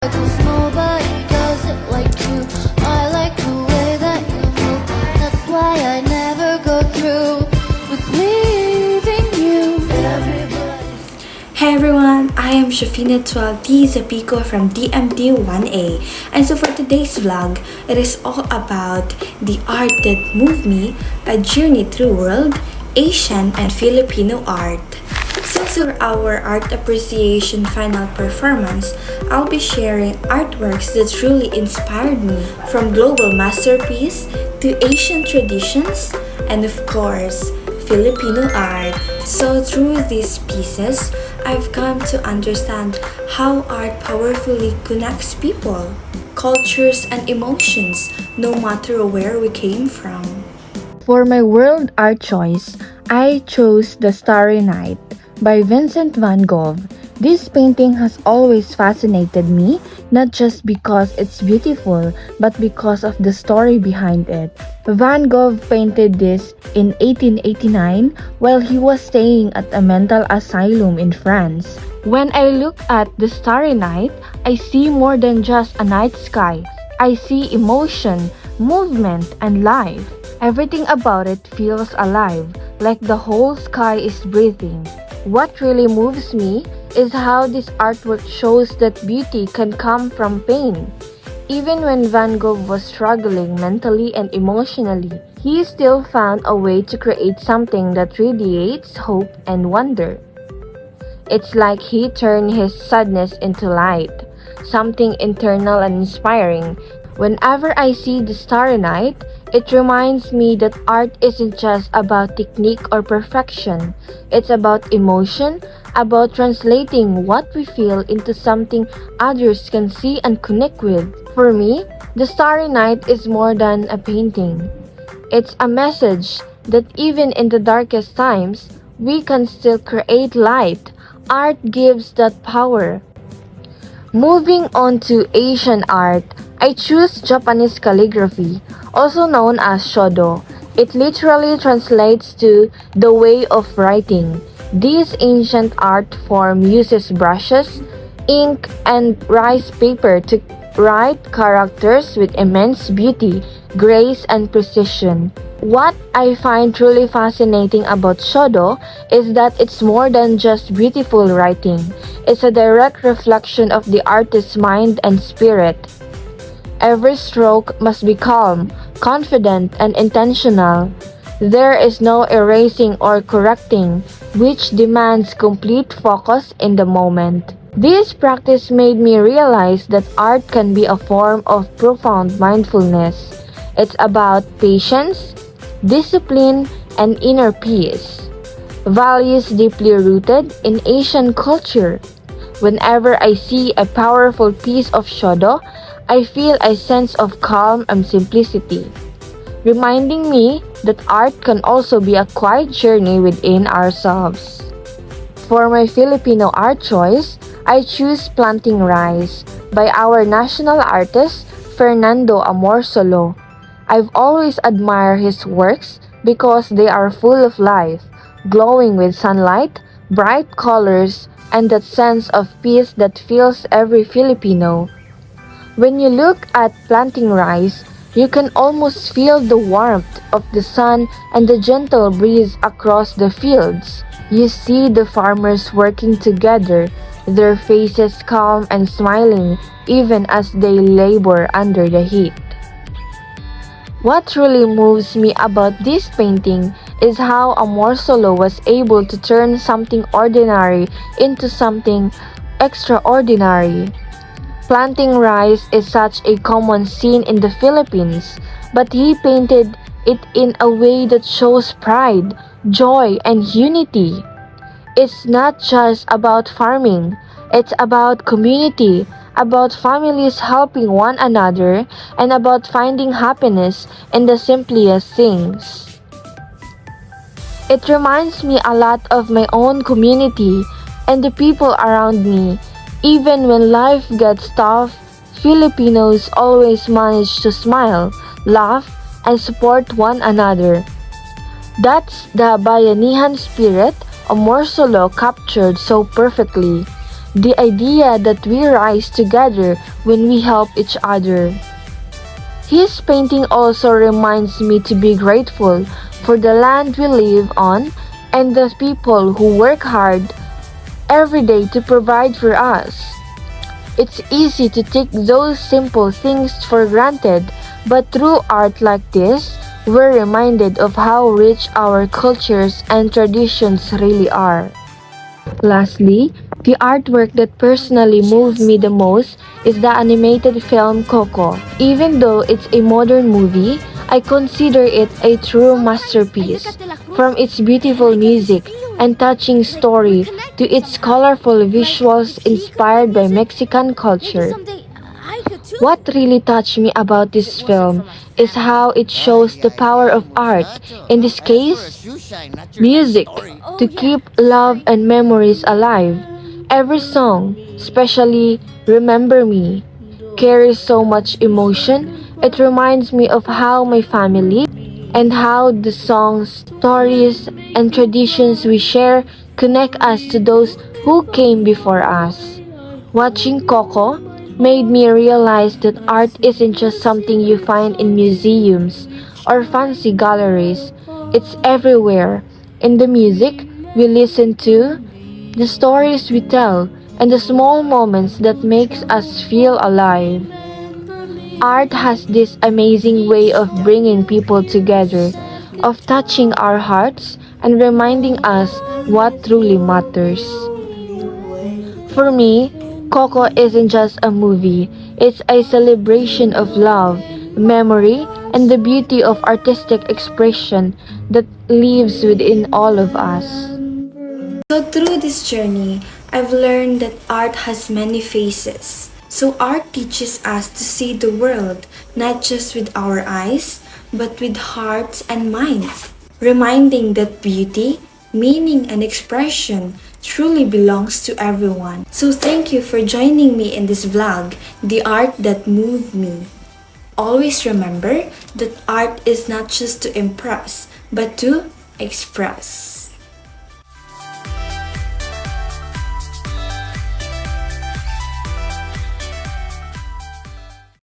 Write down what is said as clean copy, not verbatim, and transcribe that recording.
'Cause nobody does it like you. I like the way that you move. That's why I never go through with leaving you. Hey everyone, I am Shafina 12T Zapico from DMD 1A, and so for today's vlog, it is all about the art that moved me, a journey through world, Asian and Filipino art. So for our art appreciation final performance, I'll be sharing artworks that truly inspired me, from global masterpiece to Asian traditions, and of course, Filipino art. So through these pieces, I've come to understand how art powerfully connects people, cultures, and emotions, no matter where we came from. For my world art choice, I chose The Starry Night by Vincent van Gogh. This painting has always fascinated me, not just because it's beautiful, but because of the story behind it. Van Gogh painted this in 1889 while he was staying at a mental asylum in France. When I look at The Starry Night, I see more than just a night sky. I see emotion, movement, and life. Everything about it feels alive, like the whole sky is breathing. What really moves me is how this artwork shows that beauty can come from pain. Even when Van Gogh was struggling mentally and emotionally, he still found a way to create something that radiates hope and wonder. It's like he turned his sadness into light, something internal and inspiring. Whenever I see The Starry Night, it reminds me that art isn't just about technique or perfection. It's about emotion, about translating what we feel into something others can see and connect with. For me, The Starry Night is more than a painting. It's a message that even in the darkest times, we can still create light. Art gives that power. Moving on to Asian art, I choose Japanese calligraphy, also known as shodo. It literally translates to the way of writing. This ancient art form uses brushes, ink, and rice paper to write characters with immense beauty, grace, and precision. What I find truly fascinating about shodo is that it's more than just beautiful writing. It's a direct reflection of the artist's mind and spirit. Every stroke must be calm, confident, and intentional. There is no erasing or correcting, which demands complete focus in the moment. This practice made me realize that art can be a form of profound mindfulness. It's about patience, discipline, and inner peace, values deeply rooted in Asian culture. Whenever I see a powerful piece of shodo, I feel a sense of calm and simplicity, reminding me that art can also be a quiet journey within ourselves. For my Filipino art choice, I choose Planting Rice by our national artist, Fernando Amorsolo. I've always admired his works because they are full of life, glowing with sunlight, bright colors, and that sense of peace that fills every Filipino. When you look at Planting Rice, you can almost feel the warmth of the sun and the gentle breeze across the fields. You see the farmers working together, their faces calm and smiling even as they labor under the heat. What truly moves me about this painting is how Amorsolo was able to turn something ordinary into something extraordinary. Planting rice is such a common scene in the Philippines, but he painted it in a way that shows pride, joy, and unity. It's not just about farming, it's about community, about families helping one another, and about finding happiness in the simplest things. It reminds me a lot of my own community and the people around me. Even when life gets tough, Filipinos always manage to smile, laugh, and support one another. That's the bayanihan spirit Amorsolo captured so perfectly. the idea that we rise together when we help each other. His painting also reminds me to be grateful for the land we live on and the people who work hard every day to provide for us. It's easy to take those simple things for granted, but through art like this, we're reminded of how rich our cultures and traditions really are. Lastly, the artwork that personally moved me the most is the animated film Coco. Even though it's a modern movie, I consider it a true masterpiece. From its beautiful music and touching story to its colorful visuals inspired by Mexican culture. What really touched me about this film is how it shows the power of art, in this case, music, to keep love and memories alive. Every song, especially Remember Me, carries so much emotion. It reminds me of how my family and how the songs, stories, and traditions we share connect us to those who came before us. Watching Coco made me realize that art isn't just something you find in museums or fancy galleries. It's everywhere. In the music we listen to, the stories we tell, and the small moments that makes us feel alive. Art has this amazing way of bringing people together, of touching our hearts and reminding us what truly matters. For me, Coco isn't just a movie, it's a celebration of love, memory, and the beauty of artistic expression that lives within all of us. So through this journey, I've learned that art has many faces. So art teaches us to see the world not just with our eyes, but with hearts and minds, reminding that beauty, meaning, and expression truly belongs to everyone. So thank you for joining me in this vlog, The Art That Moved Me. Always remember that art is not just to impress, but to express.